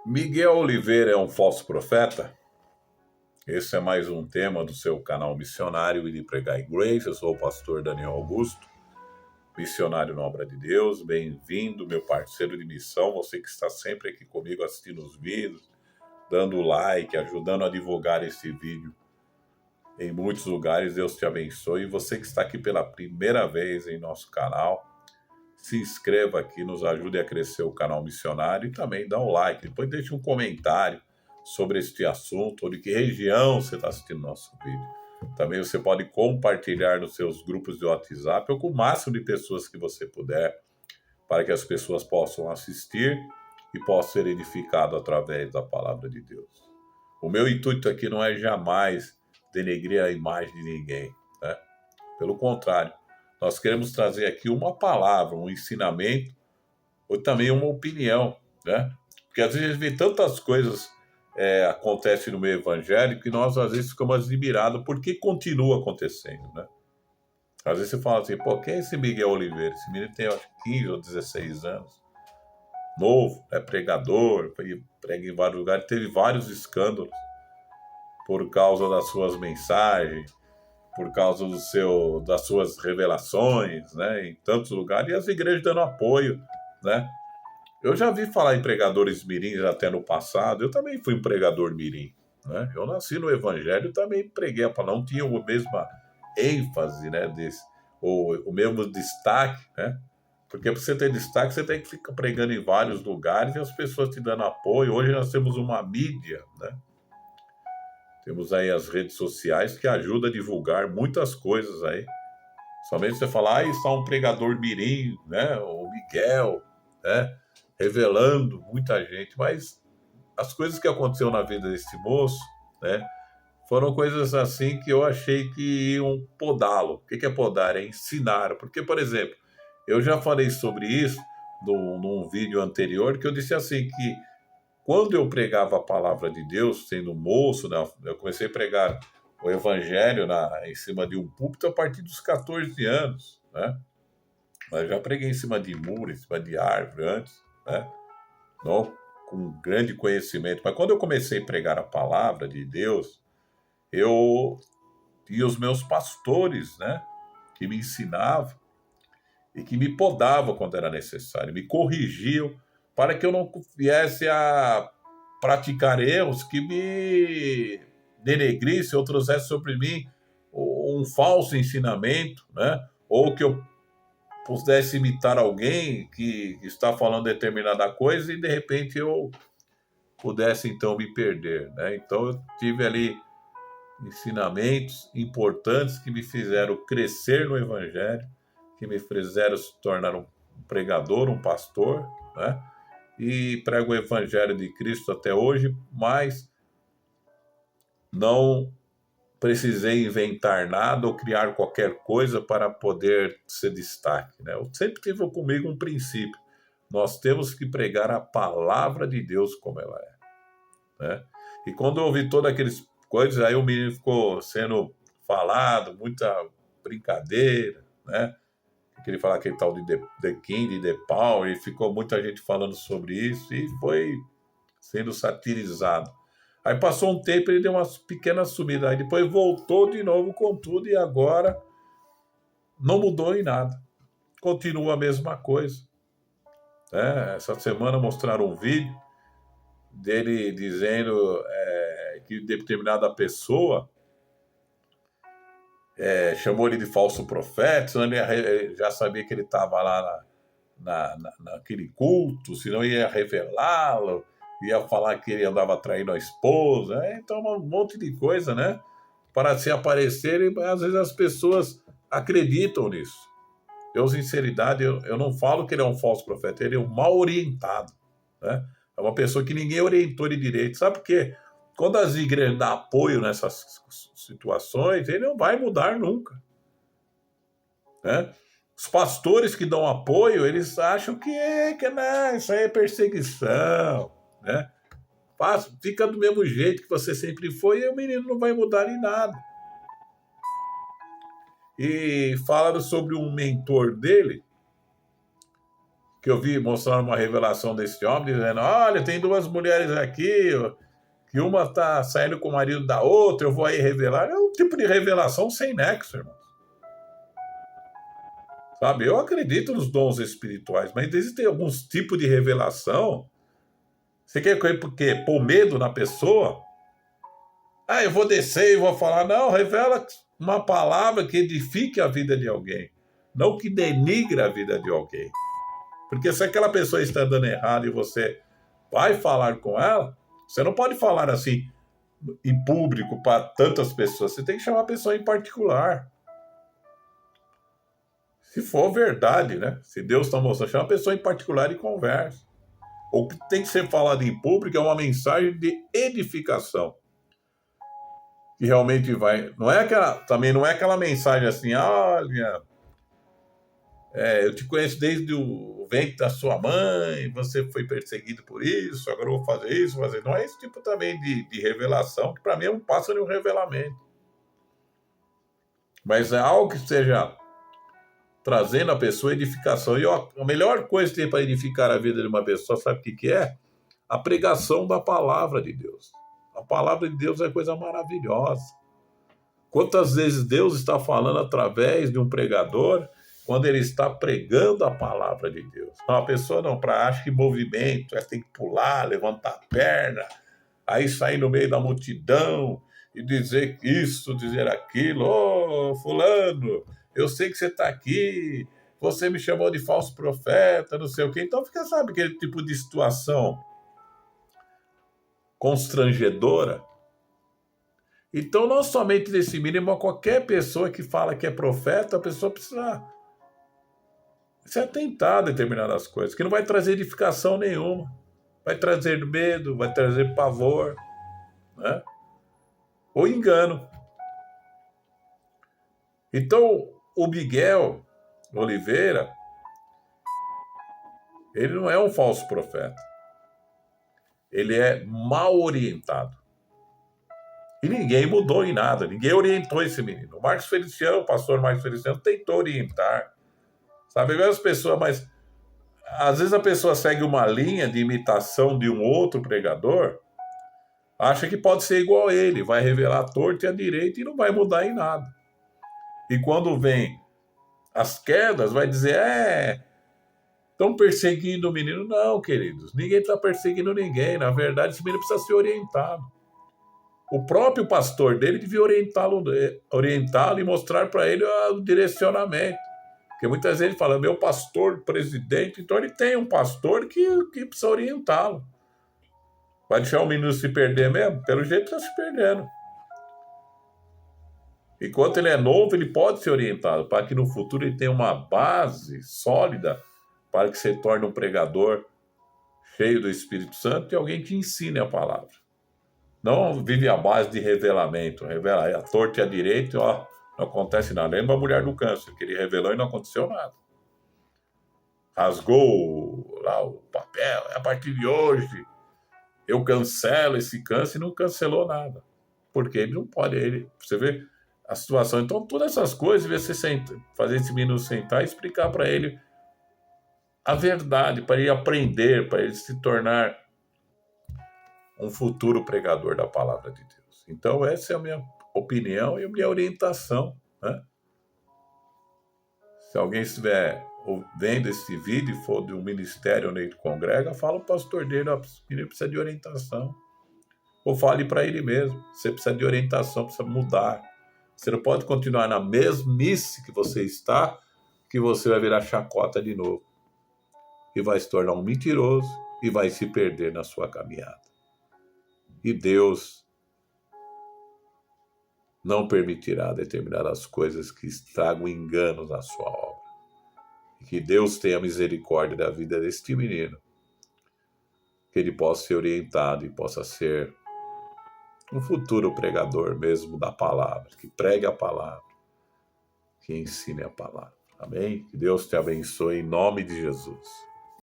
Miguel Oliveira é um falso profeta? Esse é mais um tema do seu canal Missionário e de Pregar em Grace. Eu sou o pastor Daniel Augusto, missionário na obra de Deus. Bem-vindo, meu parceiro de missão, você que está sempre aqui comigo assistindo os vídeos, dando like, ajudando a divulgar esse vídeo em muitos lugares. Deus te abençoe. E você que está aqui pela primeira vez em nosso canal, se inscreva aqui, nos ajude a crescer o canal Missionário e também dá um like. Depois deixe um comentário sobre este assunto ou de que região você está assistindo nosso vídeo. Também você pode compartilhar nos seus grupos de WhatsApp ou com o máximo de pessoas que você puder, para que as pessoas possam assistir e possam ser edificadas através da palavra de Deus. O meu intuito aqui não é jamais denegrir a imagem de ninguém, né? Pelo contrário, nós queremos trazer aqui uma palavra, um ensinamento, ou também uma opinião, né? Porque às vezes a gente vê tantas coisas acontecem no meio evangélico que nós às vezes ficamos admirados por que continua acontecendo, né? Às vezes você fala assim, pô, quem é esse Miguel Oliveira? Esse menino tem, acho, 15 ou 16 anos, novo, é pregador, prega em vários lugares, teve vários escândalos por causa das suas mensagens, por causa das suas revelações, né, em tantos lugares, e as igrejas dando apoio, né? Eu já vi falar em pregadores mirins até no passado, eu também fui um pregador mirim, né? Eu nasci no evangelho e também preguei a palavra, não tinha a mesma ênfase, né, ou o mesmo destaque, né? Porque para você ter destaque, você tem que ficar pregando em vários lugares e as pessoas te dando apoio. Hoje nós temos uma mídia, né? Temos aí as redes sociais que ajudam a divulgar muitas coisas aí. Somente você falar, está um pregador mirim, né? O Miguel, né? Revelando muita gente. Mas as coisas que aconteceram na vida desse moço, né? Foram coisas assim que eu achei que iam podá-lo. O que é podar? É ensinar. Porque, por exemplo, eu já falei sobre isso num vídeo anterior, que eu disse assim, que quando eu pregava a palavra de Deus, sendo moço, né, eu comecei a pregar o evangelho em cima de um púlpito a partir dos 14 anos, né? Mas já preguei em cima de muro, em cima de árvore antes, né? Não, com grande conhecimento. Mas quando eu comecei a pregar a palavra de Deus, eu tinha os meus pastores, né? Que me ensinavam e que me podavam quando era necessário, me corrigiam para que eu não viesse a praticar erros que me denegrissem ou trouxessem sobre mim um falso ensinamento, né? Ou que eu pudesse imitar alguém que está falando determinada coisa e de repente eu pudesse então me perder, né? Então eu tive ali ensinamentos importantes que me fizeram crescer no evangelho, que me fizeram se tornar um pregador, um pastor, né? E prego o evangelho de Cristo até hoje, mas não precisei inventar nada ou criar qualquer coisa para poder ser destaque, né? Eu sempre tive comigo um princípio: nós temos que pregar a palavra de Deus como ela é, né? E quando eu ouvi todas aquelas coisas, aí o menino ficou sendo falado, muita brincadeira, né? Queria falar aquele tal de The King, de The Power, e ficou muita gente falando sobre isso e foi sendo satirizado. Aí passou um tempo, ele deu uma pequena sumida, aí depois voltou de novo com tudo e agora não mudou em nada. Continua a mesma coisa, né? Essa semana mostraram um vídeo dele dizendo que determinada pessoa chamou ele de falso profeta, senão ele já sabia que ele estava lá naquele culto, senão ia revelá-lo, ia falar que ele andava traindo a esposa, então um monte de coisa, né? Para se aparecerem, às vezes as pessoas acreditam nisso. Eu, sinceridade, eu não falo que ele é um falso profeta, ele é um mal orientado, né? É uma pessoa que ninguém orientou ele direito. Sabe por quê? Quando as igrejas dão apoio nessas situações, ele não vai mudar nunca, né? Os pastores que dão apoio, eles acham que não, isso aí é perseguição, né? Fica do mesmo jeito que você sempre foi e o menino não vai mudar em nada. E falaram sobre um mentor dele, que eu vi mostrando uma revelação desse homem, dizendo, olha, tem duas mulheres aqui, que uma está saindo com o marido da outra, eu vou aí revelar. É um tipo de revelação sem nexo, irmão. Sabe, eu acredito nos dons espirituais, mas existem alguns tipos de revelação. Você quer porque pôr medo na pessoa? Eu vou descer e vou falar. Não, revela uma palavra que edifique a vida de alguém, não que denigre a vida de alguém. Porque se aquela pessoa está andando errado e você vai falar com ela, você não pode falar assim em público para tantas pessoas. Você tem que chamar a pessoa em particular. Se for verdade, né? Se Deus está mostrando, chama a pessoa em particular e conversa. O que tem que ser falado em público é uma mensagem de edificação. Que realmente vai... Também não é aquela mensagem assim, olha, eu te conheço desde o ventre da sua mãe, você foi perseguido por isso, agora eu vou fazer isso, fazer... Não é esse tipo também de revelação, que para mim é um passo de um revelamento. Mas é algo que seja trazendo a pessoa edificação. E a melhor coisa que tem para edificar a vida de uma pessoa, sabe o que é? A pregação da palavra de Deus. A palavra de Deus é coisa maravilhosa. Quantas vezes Deus está falando através de um pregador, quando ele está pregando a palavra de Deus. Então a pessoa acha que movimento, tem que pular, levantar a perna, aí sair no meio da multidão e dizer isso, dizer aquilo. Ô, fulano, eu sei que você está aqui, você me chamou de falso profeta, não sei o quê. Então fica, sabe, aquele tipo de situação constrangedora. Então, não somente nesse mínimo, qualquer pessoa que fala que é profeta, a pessoa precisa se atentar a determinadas coisas, que não vai trazer edificação nenhuma. Vai trazer medo, vai trazer pavor, né? Ou engano. Então, o Miguel Oliveira, ele não é um falso profeta. Ele é mal orientado. E ninguém mudou em nada, ninguém orientou esse menino. O pastor Marcos Feliciano, tentou orientar. Sabe, as pessoas, mas às vezes a pessoa segue uma linha de imitação de um outro pregador, acha que pode ser igual a ele, vai revelar a torta e a direita e não vai mudar em nada. E quando vem as quedas, vai dizer, estão perseguindo o menino. Não, queridos, ninguém está perseguindo ninguém. Na verdade, esse menino precisa ser orientado. O próprio pastor dele devia orientá-lo e mostrar para ele o direcionamento. Porque muitas vezes ele fala, meu pastor, presidente, então ele tem um pastor que precisa orientá-lo. Vai deixar o menino se perder mesmo? Pelo jeito está se perdendo. Enquanto ele é novo, ele pode ser orientado para que no futuro ele tenha uma base sólida para que se torne um pregador cheio do Espírito Santo e alguém que ensine a palavra. Não vive a base de revelamento. Revela a torta e a direita, não acontece nada. Lembra a mulher do câncer, que ele revelou e não aconteceu nada. Rasgou lá o papel. A partir de hoje, eu cancelo esse câncer e não cancelou nada. Porque ele não pode. Você vê a situação. Então, todas essas coisas, você fazer esse menino sentar e explicar para ele a verdade, para ele aprender, para ele se tornar um futuro pregador da palavra de Deus. Então, essa é a minha opinião e a minha orientação, né? Se alguém estiver vendo esse vídeo e for de um ministério onde ele congrega, fala o pastor dele, ele precisa de orientação. Ou fale para ele mesmo, você precisa de orientação, precisa mudar. Você não pode continuar na mesmice que você está, que você vai virar chacota de novo. E vai se tornar um mentiroso e vai se perder na sua caminhada. E Deus não permitirá determinadas coisas que estragam enganos na sua obra. E que Deus tenha misericórdia da vida deste menino. Que ele possa ser orientado e possa ser um futuro pregador mesmo da palavra. Que pregue a palavra. Que ensine a palavra. Amém? Que Deus te abençoe em nome de Jesus.